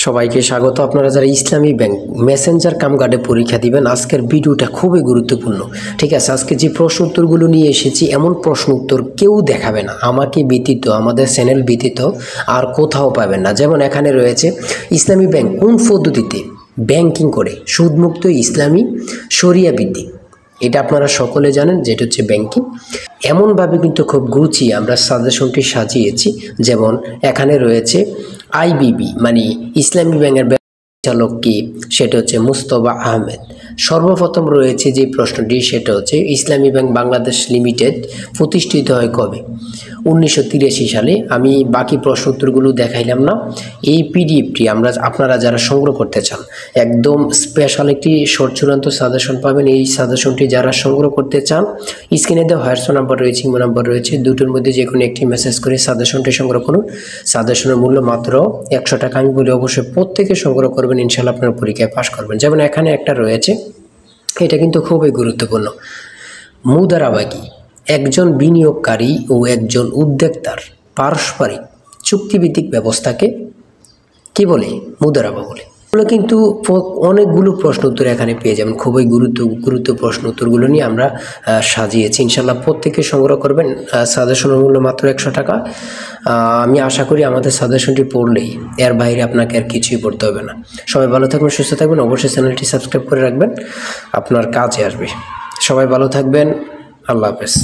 সবাইকে স্বাগত। আপনারা যারা ইসলামী ব্যাংক মেসেঞ্জার কাম গার্ডে পরীক্ষা দিবেন, আজকের ভিডিওটা খুবই গুরুত্বপূর্ণ। ঠিক আছে, আজকে যে প্রশ্ন উত্তরগুলো নিয়ে এসেছি, এমন প্রশ্ন উত্তর কেউ দেখাবে না, আমাকে ব্যতীত, আমাদের চ্যানেল ব্যতীত আর কোথাও পাবেন না। যেমন এখানে রয়েছে ইসলামী ব্যাংক কোন পদ্ধতিতে ব্যাংকিং করে সুদমুক্ত ইসলামী শরিয়া ভিত্তিক, এটা আপনারা সকলে জানেন, যেটা হচ্ছে ব্যাংকিং। এমনভাবে কিন্তু খুব গুছিয়ে আমরা সাজেশনটি সাজিয়েছি। যেমন এখানে রয়েছে আইবিবি মানে ইসলামী ব্যাংকের চালক কি, সেটা হচ্ছে মুস্তফা আহমেদ। সর্বপ্রথম রয়েছে যে প্রশ্নটি, সেটা হচ্ছে ইসলামী ব্যাংক বাংলাদেশ লিমিটেড প্রতিষ্ঠিত হয় কবে? 1983 সালে। আমি বাকি প্রশ্ন উত্তরগুলো দেখাইলাম না। এই পিডিএফটি আপনারা যারা সংগ্রহ করতে চান, একদম স্পেশাল একটি শর্ট চূড়ান্ত সাজেশন পাবেন। এই সাজেশনটি যারা সংগ্রহ করতে চান, স্ক্রিনে দেওয়া হোয়াটসঅ্যাপ নাম্বার রয়েছে, ইমো নাম্বার রয়েছে, দুটোর মধ্যে যে কোনো একটি মেসেজ করে সাজেশনটি সংগ্রহ করুন। সাজেশনের মূল্য মাত্র 100 টাকা। আমি বলি অবশ্যই প্রত্যেকে সংগ্রহ করবেন, ইনশাল্লাহ আপনার পরীক্ষায় পাশ করবেন। যেমন এখানে একটা রয়েছে, এটা কিন্তু খুবই গুরুত্বপূর্ণ। মুদারাবা কি? একজন বিনিয়োগকারী ও একজন উদ্যোক্তার পারস্পরিক চুক্তিভিত্তিক ব্যবস্থাকে কি বলে? মুদারাবা বলে। এগুলো কিন্তু অনেকগুলো প্রশ্ন উত্তর এখানে পেয়ে যাবেন। খুবই গুরুত্ব প্রশ্ন উত্তরগুলো নিয়ে আমরা সাজিয়েছি। ইনশাল্লাহ প্রত্যেকে সংগ্রহ করবেন। সাজেশনের মূল্য মাত্র 100 টাকা। আমি আশা করি আমাদের সাজেশনটি পড়লেই এর বাইরে আপনাকে আর কিছুই পড়তে হবে না। সবাই ভালো থাকবেন, সুস্থ থাকবেন। অবশ্যই চ্যানেলটি সাবস্ক্রাইব করে রাখবেন, আপনার কাজে আসবে। সবাই ভালো থাকবেন। আল্লাহ হাফেজ।